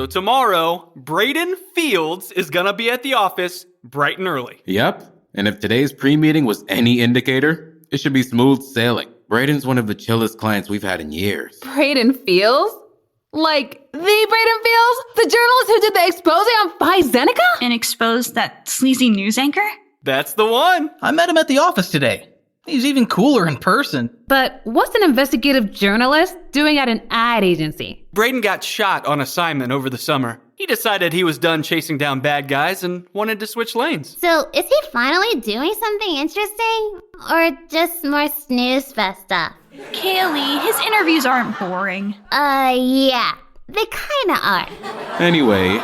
So tomorrow, Braden Fields is gonna be at the office bright and early. Yep. And if today's pre-meeting was any indicator, it should be smooth sailing. Braden's one of the chillest clients we've had in years. Braden Fields? Like the Braden Fields? The journalist who did the expose on Phi Zeneca? And exposed that sleazy news anchor? That's the one. I met him at the office today. He's even cooler in person. But what's an investigative journalist doing at an ad agency? Braden got shot on assignment over the summer. He decided he was done chasing down bad guys and wanted to switch lanes. So, is he finally doing something interesting? Or just more snooze fest stuff? Kaylee, his interviews aren't boring. Yeah. They kinda are. Anyway,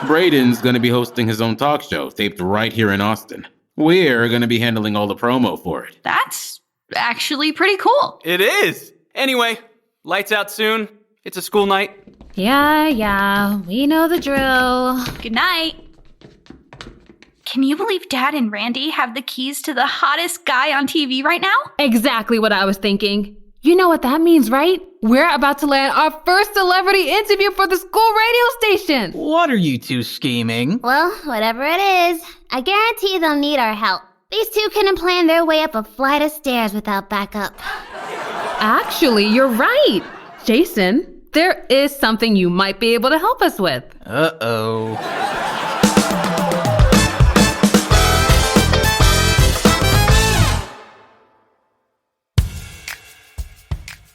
Braden's gonna be hosting his own talk show, taped right here in Austin. We're gonna be handling all the promo for it. That's actually pretty cool. It is. Anyway, lights out soon. It's a school night. Yeah, we know the drill. Good night. Can you believe Dad and Randy have the keys to the hottest guy on TV right now? Exactly what I was thinking. You know what that means, right? We're about to land our first celebrity interview for the school radio station. What are you two scheming? Well, whatever it is, I guarantee they'll need our help. These two couldn't plan their way up a flight of stairs without backup. Actually, you're right. Jason, there is something you might be able to help us with. Uh-oh.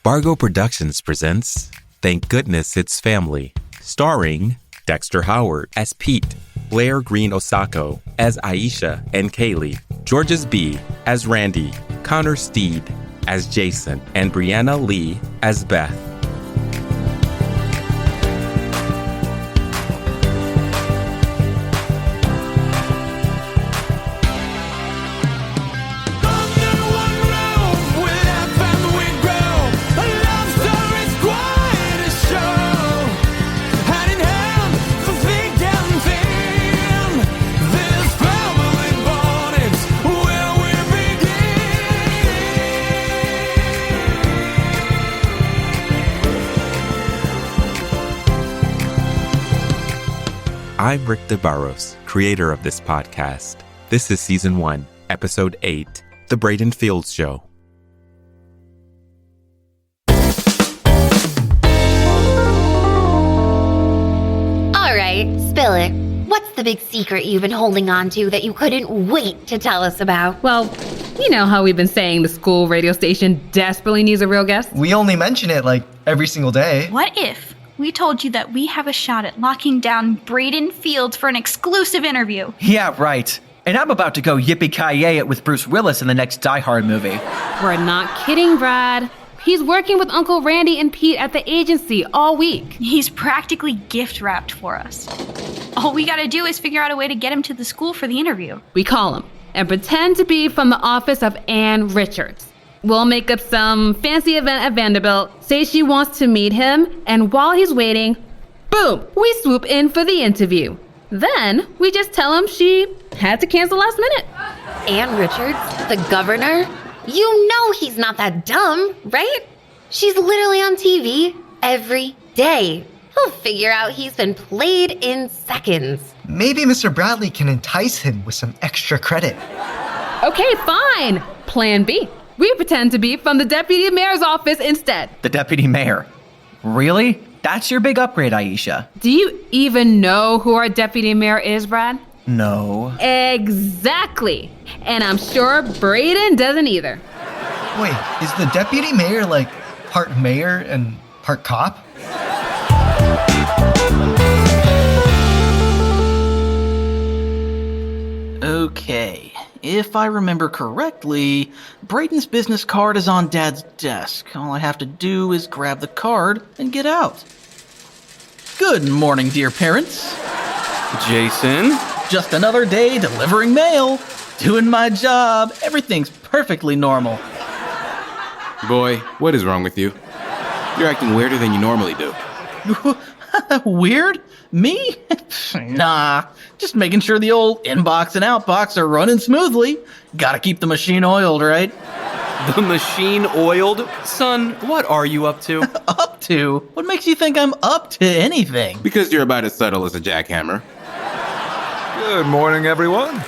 Bargo Productions presents Thank Goodness It's Family, starring Dexter Howard as Pete, Blair Green Osako as Aisha and Kaylee, Georges B. as Randy, Connor Steed as Jason, and Brianna Lee as Beth. I'm Rick DeBarros, creator of this podcast. This is Season 1, Episode 8, The Braden Fields Show. All right, spill it. What's the big secret you've been holding on to that you couldn't wait to tell us about? Well, you know how we've been saying the school radio station desperately needs a real guest? We only mention it like every single day. What if we told you that we have a shot at locking down Braden Fields for an exclusive interview? Yeah, right. And I'm about to go yippee-ki-yay it with Bruce Willis in the next Die Hard movie. We're not kidding, Brad. He's working with Uncle Randy and Pete at the agency all week. He's practically gift-wrapped for us. All we gotta do is figure out a way to get him to the school for the interview. We call him and pretend to be from the office of Ann Richards. We'll make up some fancy event at Vanderbilt, say she wants to meet him, and while he's waiting, boom, we swoop in for the interview. Then we just tell him she had to cancel last minute. Ann Richards, the governor? You know he's not that dumb, right? She's literally on TV every day. He'll figure out he's been played in seconds. Maybe Mr. Bradley can entice him with some extra credit. Okay, fine. Plan B. We pretend to be from the deputy mayor's office instead. The deputy mayor. Really? That's your big upgrade, Aisha. Do you even know who our deputy mayor is, Brad? No. Exactly. And I'm sure Braden doesn't either. Wait, is the deputy mayor like part mayor and part cop? Okay, if I remember correctly, Braden's business card is on Dad's desk. All I have to do is grab the card and get out. Good morning, dear parents. Jason? Just another day delivering mail. Doing my job. Everything's perfectly normal. Boy, what is wrong with you? You're acting weirder than you normally do. Weird? Me? Nah, just making sure the old inbox and outbox are running smoothly. Gotta keep the machine oiled, right? The machine oiled? Son, what are you up to? Up to? What makes you think I'm up to anything? Because you're about as subtle as a jackhammer. Good morning, everyone.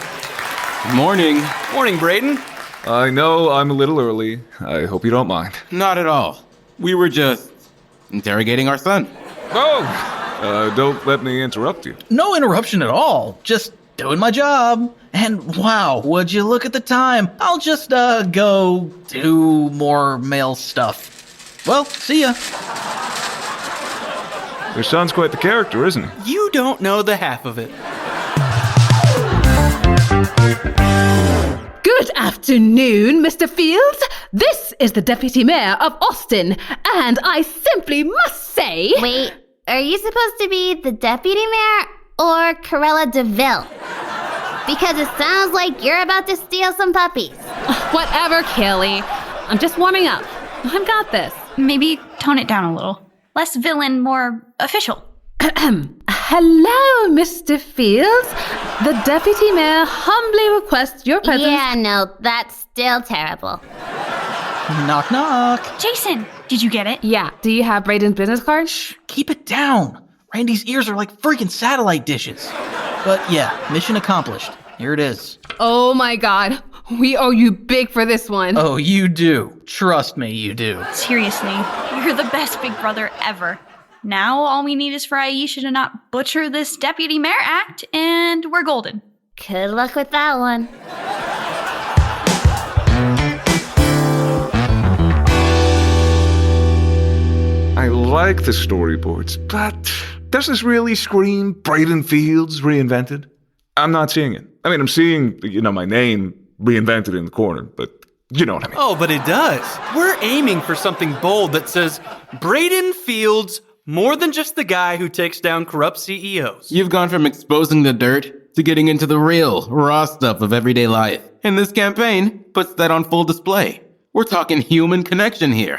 Morning. Morning, Braden. I know I'm a little early. I hope you don't mind. Not at all. We were just interrogating our son. Oh, don't let me interrupt you. No interruption at all. Just doing my job. And wow, would you look at the time? I'll just, go do more mail stuff. Well, see ya. Your son's quite the character, isn't he? You don't know the half of it. Good afternoon, Mr. Fields. This is the Deputy Mayor of Austin, and I simply must say... Wait, are you supposed to be the deputy mayor or Corella DeVille? Because it sounds like you're about to steal some puppies. Whatever, Kaylee. I'm just warming up. I've got this. Maybe tone it down a little. Less villain, more official. Hello, Mr. Fields. The Deputy Mayor humbly requests your presence. Yeah, no, that's still terrible. Knock, knock. Jason, did you get it? Yeah. Do you have Braden's business card? Keep it down. Randy's ears are like freaking satellite dishes. But yeah, mission accomplished. Here it is. Oh my God. We owe you big for this one. Oh, you do. Trust me, you do. Seriously, you're the best big brother ever. Now all we need is for Aisha to not butcher this Deputy Mayor act, and we're golden. Good luck with that one. I like the storyboards, but does this really scream Braden Fields reinvented? I'm not seeing it. I mean, I'm seeing, my name reinvented in the corner, but you know what I mean. Oh, but it does. We're aiming for something bold that says, Braden Fields, more than just the guy who takes down corrupt CEOs. You've gone from exposing the dirt to getting into the real, raw stuff of everyday life. And this campaign puts that on full display. We're talking human connection here.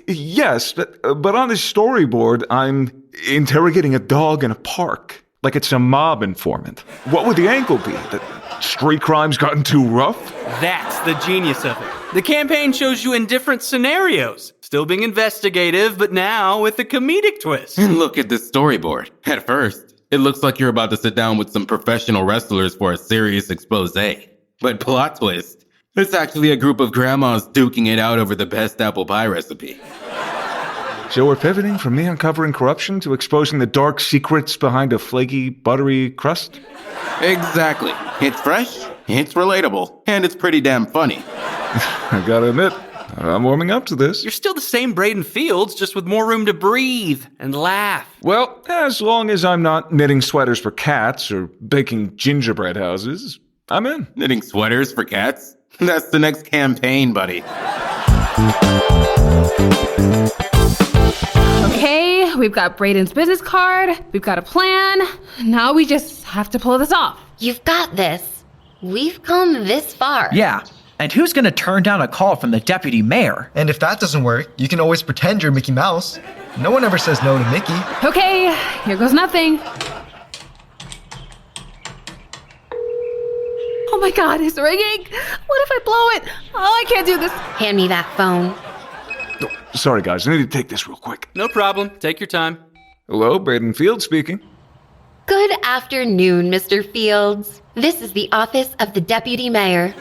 Yes, but on this storyboard, I'm interrogating a dog in a park, like it's a mob informant. What would the angle be? That street crime's gotten too rough? That's the genius of it. The campaign shows you in different scenarios, still being investigative, but now with a comedic twist. And look at this storyboard. At first, it looks like you're about to sit down with some professional wrestlers for a serious expose. But plot twist, it's actually a group of grandmas duking it out over the best apple pie recipe. So we're pivoting from me uncovering corruption to exposing the dark secrets behind a flaky, buttery crust? Exactly. It's fresh, it's relatable, and it's pretty damn funny. I gotta admit, I'm warming up to this. You're still the same Braden Fields, just with more room to breathe and laugh. Well, as long as I'm not knitting sweaters for cats or baking gingerbread houses, I'm in. Knitting sweaters for cats? That's the next campaign, buddy. Okay, we've got Braden's business card. We've got a plan. Now we just have to pull this off. You've got this. We've come this far. Yeah, and who's gonna turn down a call from the deputy mayor? And if that doesn't work, you can always pretend you're Mickey Mouse. No one ever says no to Mickey. Okay, here goes nothing. Oh my God, it's ringing. What if I blow it? Oh, I can't do this. Hand me that phone. Sorry, guys, I need to take this real quick. No problem. Take your time. Hello, Braden Fields speaking. Good afternoon, Mr. Fields. This is the office of the deputy mayor.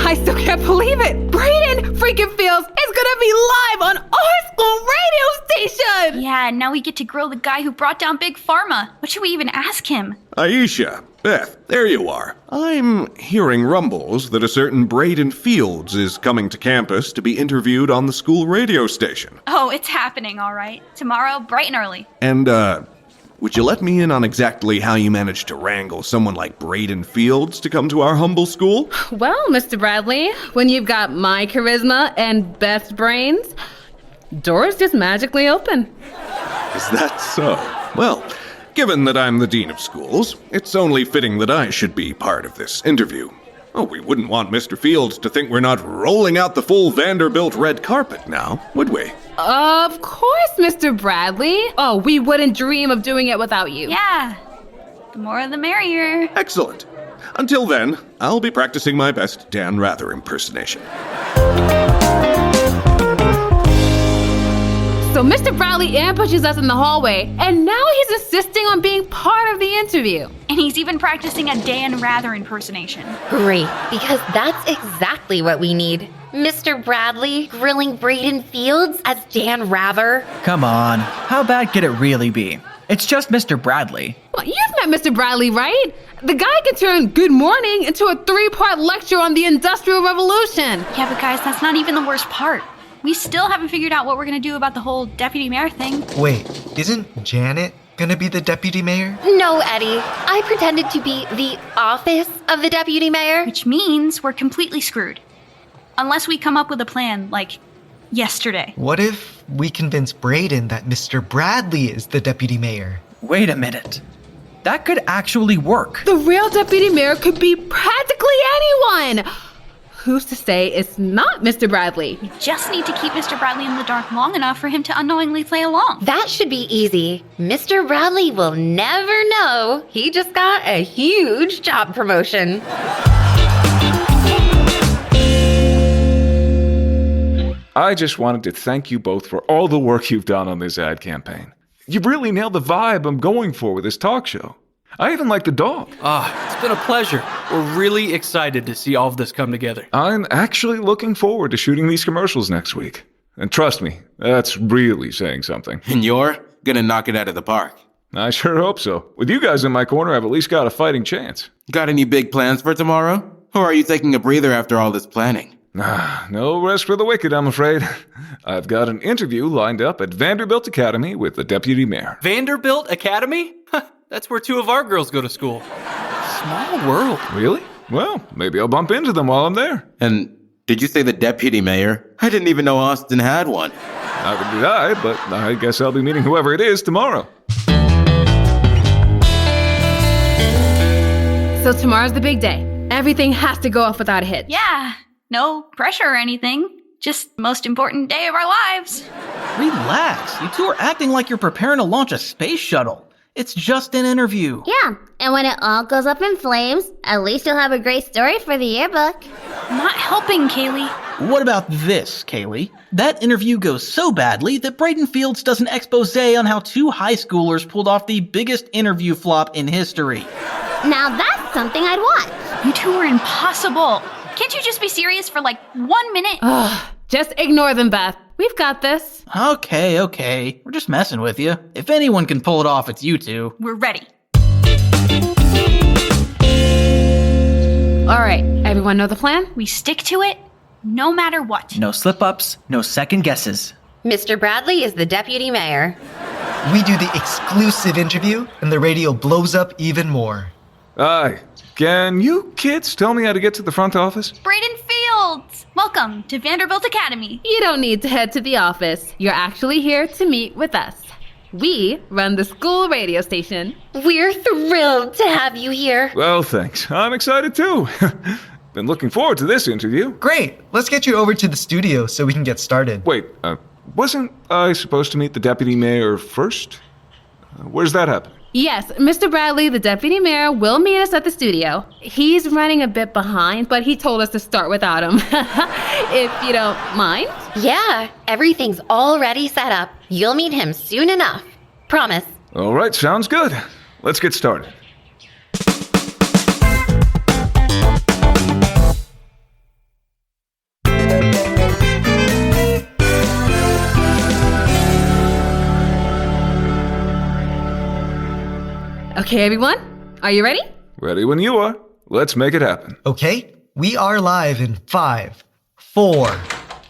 I still can't believe it. Braden freaking Fields is gonna be live on our school radio station. Yeah, now we get to grill the guy who brought down Big Pharma. What should we even ask him? Aisha, Beth, there you are. I'm hearing rumbles that a certain Braden Fields is coming to campus to be interviewed on the school radio station. Oh, it's happening, all right. Tomorrow, bright and early. And, would you let me in on exactly how you managed to wrangle someone like Braden Fields to come to our humble school? Well, Mr. Bradley, when you've got my charisma and Beth's brains, doors just magically open. Is that so? Well, given that I'm the dean of schools, it's only fitting that I should be part of this interview. Oh, we wouldn't want Mr. Fields to think we're not rolling out the full Vanderbilt red carpet now, would we? Of course, Mr. Bradley. Oh, we wouldn't dream of doing it without you. Yeah. The more the merrier. Excellent. Until then, I'll be practicing my best Dan Rather impersonation. So Mr. Bradley ambushes us in the hallway, and now he's insisting on being part of the interview. And he's even practicing a Dan Rather impersonation. Great, because that's exactly what we need. Mr. Bradley grilling Braden Fields as Dan Rather. Come on, how bad could it really be? It's just Mr. Bradley. Well, you've met Mr. Bradley, right? The guy can turn good morning into a 3-part lecture on the Industrial Revolution. Yeah, but guys, that's not even the worst part. We still haven't figured out what we're going to do about the whole deputy mayor thing. Wait, isn't Janet gonna be the deputy mayor? No, Eddie. I pretended to be the office of the deputy mayor. Which means we're completely screwed. Unless we come up with a plan, like, yesterday. What if we convince Braden that Mr. Bradley is the deputy mayor? Wait a minute. That could actually work. The real deputy mayor could be practically anyone. Who's to say it's not Mr. Bradley? We just need to keep Mr. Bradley in the dark long enough for him to unknowingly play along. That should be easy. Mr. Bradley will never know he just got a huge job promotion. I just wanted to thank you both for all the work you've done on this ad campaign. You've really nailed the vibe I'm going for with this talk show. I even like the dog. It's been a pleasure. We're really excited to see all of this come together. I'm actually looking forward to shooting these commercials next week. And trust me, that's really saying something. And you're gonna knock it out of the park. I sure hope so. With you guys in my corner, I've at least got a fighting chance. Got any big plans for tomorrow? Or are you taking a breather after all this planning? No rest for the wicked, I'm afraid. I've got an interview lined up at Vanderbilt Academy with the deputy mayor. Vanderbilt Academy? That's where 2 of our girls go to school. Small world. Really? Well, maybe I'll bump into them while I'm there. And did you say the deputy mayor? I didn't even know Austin had one. Neither did I, but I guess I'll be meeting whoever it is tomorrow. So tomorrow's the big day. Everything has to go off without a hitch. Yeah, no pressure or anything. Just most important day of our lives. Relax. You two are acting like you're preparing to launch a space shuttle. It's just an interview. Yeah, and when it all goes up in flames, at least you'll have a great story for the yearbook. Not helping, Kaylee. What about this, Kaylee? That interview goes so badly that Braden Fields does an expose on how 2 high schoolers pulled off the biggest interview flop in history. Now that's something I'd watch. You two are impossible. Can't you just be serious for like 1 minute? Just ignore them, Beth. We've got this. Okay. We're just messing with you. If anyone can pull it off, it's you two. We're ready. All right, everyone know the plan? We stick to it, no matter what. No slip-ups, no second guesses. Mr. Bradley is the deputy mayor. We do the exclusive interview, and the radio blows up even more. Aye. Can you kids tell me how to get to the front office? Braden Fields! Welcome to Vanderbilt Academy. You don't need to head to the office. You're actually here to meet with us. We run the school radio station. We're thrilled to have you here. Well, thanks. I'm excited too. Been looking forward to this interview. Great, let's get you over to the studio so we can get started. Wait, wasn't I supposed to meet the deputy mayor first? Where's that happen? Yes, Mr. Bradley, the deputy mayor, will meet us at the studio. He's running a bit behind, but he told us to start without him. If you don't mind. Yeah, everything's already set up. You'll meet him soon enough. Promise. All right, sounds good. Let's get started. Okay, everyone, are you ready? Ready when you are. Let's make it happen. Okay, we are live in 5, 4.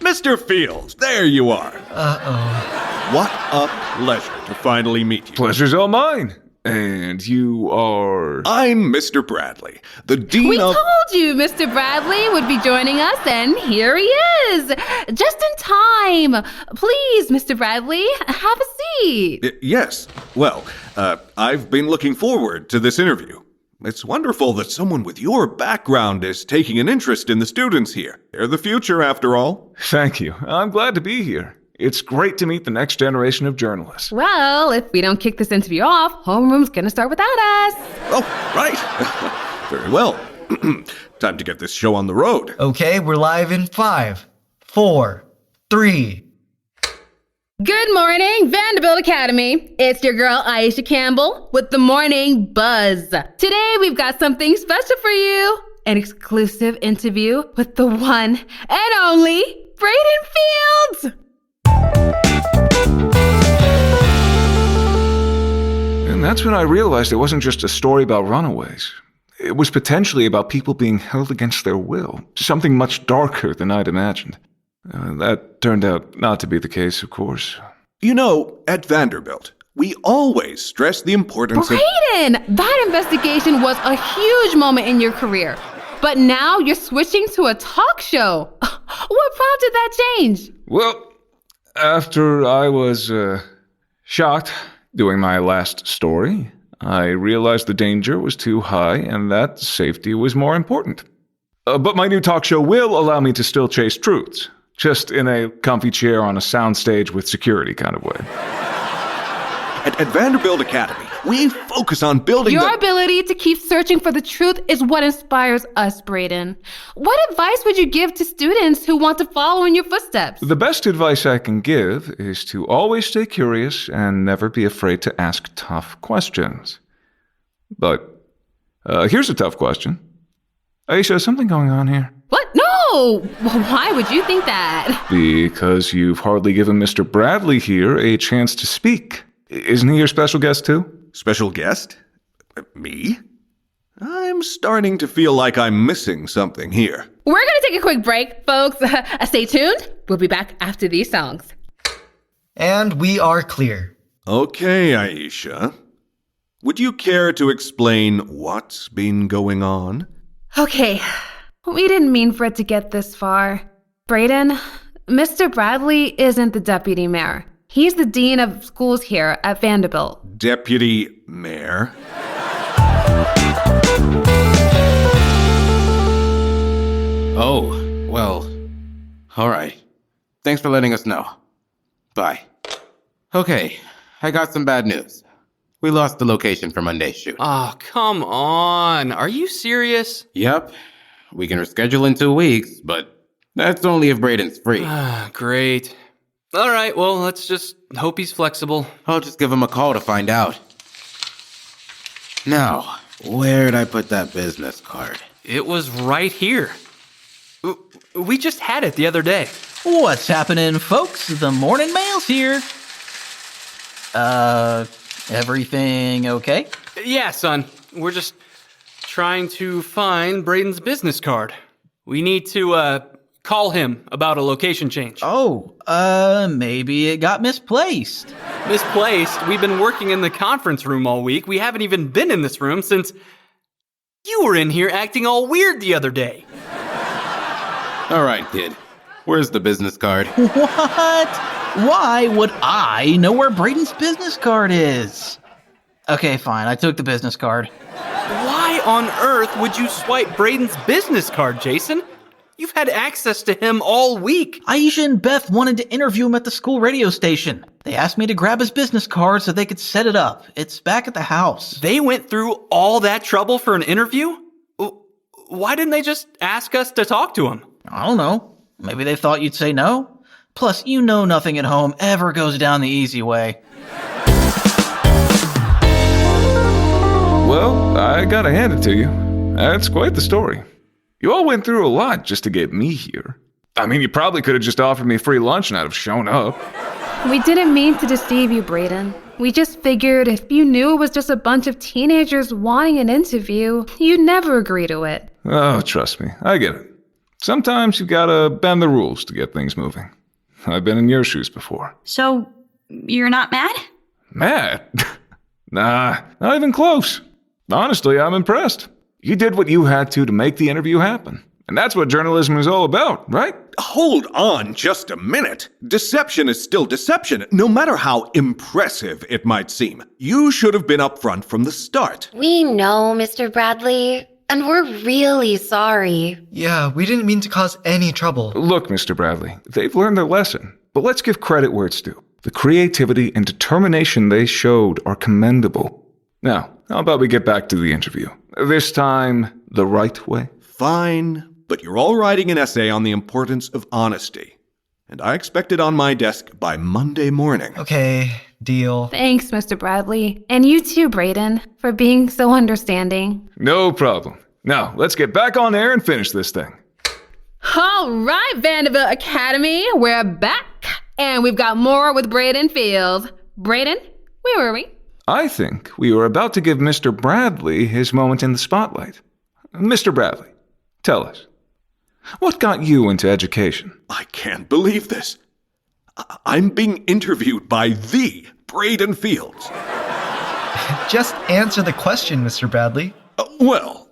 Mr. Fields, there you are. Uh-oh. What a pleasure to finally meet you. Pleasure's all mine. And you are... I'm Mr. Bradley, the dean We of... told you Mr. Bradley would be joining us, and here he is. Just in time. Please, Mr. Bradley, have a seat. Yes. Well, I've been looking forward to this interview. It's wonderful that someone with your background is taking an interest in the students here. They're the future, after all. Thank you. I'm glad to be here. It's great to meet the next generation of journalists. Well, if we don't kick this interview off, homeroom's gonna start without us. Oh, right. Very well. Time to get this show on the road. Okay, we're live in 5, 4, 3. Good morning, Vanderbilt Academy. It's your girl, Aisha Campbell, with the Morning Buzz. Today, we've got something special for you. An exclusive interview with the one and only Braden Fields. And that's when I realized it wasn't just a story about runaways. It was potentially about people being held against their will. Something much darker than I'd imagined. That turned out not to be the case, of course. You know, at Vanderbilt, we always stress the importance of... Braden! That investigation was a huge moment in your career. But now you're switching to a talk show. What prompted that change? Well, after I was shot doing my last story, I realized the danger was too high and that safety was more important. But my new talk show will allow me to still chase truths, just in a comfy chair on a soundstage with security kind of way. At Vanderbilt Academy, we focus on building Your ability to keep searching for the truth is what inspires us, Braden. What advice would you give to students who want to follow in your footsteps? The best advice I can give is to always stay curious and never be afraid to ask tough questions. But here's a tough question. Aisha, is something going on here? What? No! Why would you think that? Because you've hardly given Mr. Bradley here a chance to speak. Isn't he your special guest, too? Special guest? Me? I'm starting to feel like I'm missing something here. We're going to take a quick break, folks. Stay tuned. We'll be back after these songs. And we are clear. Okay, Aisha. Would you care to explain what's been going on? Okay. We didn't mean for it to get this far. Braden, Mr. Bradley isn't the deputy mayor. He's the dean of schools here at Vanderbilt. Deputy mayor? Oh, well, all right. Thanks for letting us know. Bye. Okay, I got some bad news. We lost the location for Monday's shoot. Oh, come on. Are you serious? Yep. We can reschedule in 2 weeks, but that's only if Braden's free. Great. All right, well, let's just hope he's flexible. I'll just give him a call to find out. Now, where'd I put that business card? It was right here. We just had it the other day. What's happening, folks? The morning mail's here. Everything okay? Yeah, son. We're just trying to find Braden's business card. We need to, call him about a location change. Oh, maybe it got misplaced. Misplaced? We've been working in the conference room all week. We haven't even been in this room since you were in here acting all weird the other day. All right, kid. Where's the business card? What? Why would I know where Braden's business card is? Okay, fine. I took the business card. Why on earth would you swipe Braden's business card, Jason? You've had access to him all week. Aisha and Beth wanted to interview him at the school radio station. They asked me to grab his business card so they could set it up. It's back at the house. They went through all that trouble for an interview? Why didn't they just ask us to talk to him? I don't know. Maybe they thought you'd say no. Plus, you know nothing at home ever goes down the easy way. Well, I gotta hand it to you. That's quite the story. You all went through a lot just to get me here. I mean, you probably could have just offered me free lunch and I'd have shown up. We didn't mean to deceive you, Braden. We just figured if you knew it was just a bunch of teenagers wanting an interview, you'd never agree to it. Oh, trust me, I get it. Sometimes you gotta bend the rules to get things moving. I've been in your shoes before. So, you're not mad? Mad? Nah, not even close. Honestly, I'm impressed. You did what you had to make the interview happen. And that's what journalism is all about, right? Hold on just a minute. Deception is still deception, no matter how impressive it might seem. You should have been upfront from the start. We know, Mr. Bradley, and we're really sorry. Yeah, we didn't mean to cause any trouble. Look, Mr. Bradley, they've learned their lesson. But let's give credit where it's due. The creativity and determination they showed are commendable. Now, how about we get back to the interview? This time, the right way? Fine, but you're all writing an essay on the importance of honesty. And I expect it on my desk by Monday morning. Okay, deal. Thanks, Mr. Bradley. And you too, Braden, for being so understanding. No problem. Now, let's get back on air and finish this thing. All right, Vanderbilt Academy, we're back. And we've got more with Braden Fields. Braden, where were we? I think we were about to give Mr. Bradley his moment in the spotlight. Mr. Bradley, tell us, what got you into education? I can't believe this. I'm being interviewed by the Braden Fields. Just answer the question, Mr. Bradley. Well,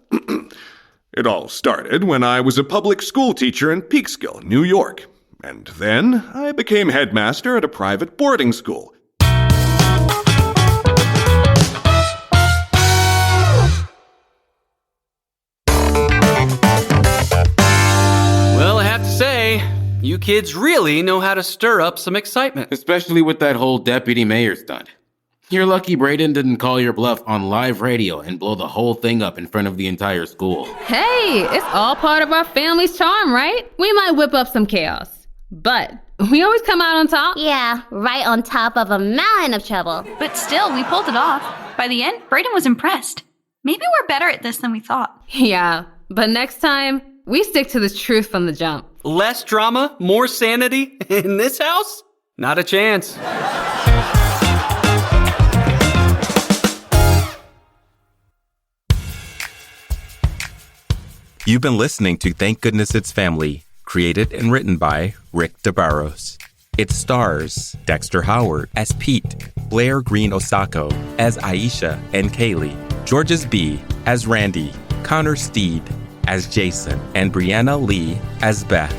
it all started when I was a public school teacher in Peekskill, New York. And then I became headmaster at a private boarding school. Well, I have to say, you kids really know how to stir up some excitement. Especially with that whole deputy mayor stunt. You're lucky Braden didn't call your bluff on live radio and blow the whole thing up in front of the entire school. Hey, it's all part of our family's charm, right? We might whip up some chaos, but we always come out on top. Yeah, right on top of a mountain of trouble. But still, we pulled it off. By the end, Braden was impressed. Maybe we're better at this than we thought. Yeah, but next time, we stick to the truth from the jump. Less drama, more sanity in this house? Not a chance. You've been listening to Thank Goodness It's Family, created and written by Rick DeBarros. It stars Dexter Howard as Pete, Blair Green Osako as Aisha and Kaylee, Georges B. as Randy, Connor Steed as Jason, and Brianna Lee as Beth.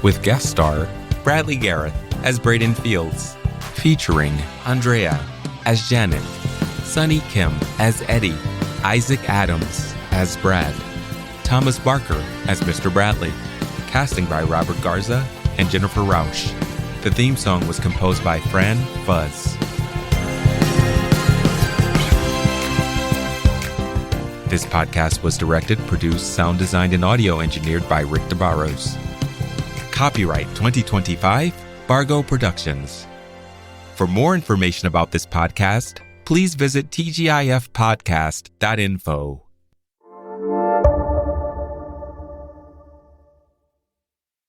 With guest star Bradley Garrett as Braden Fields, featuring Andrea as Janet, Sunny Kim as Eddie, Isaac Adams as Brad, Thomas Barker as Mr. Bradley, casting by Robert Garza and Jennifer Rausch. The theme song was composed by Fran Fuzz. This podcast was directed, produced, sound designed, and audio engineered by Rick DeBarros. Copyright 2025, Bargo Productions. For more information about this podcast, please visit tgifpodcast.info.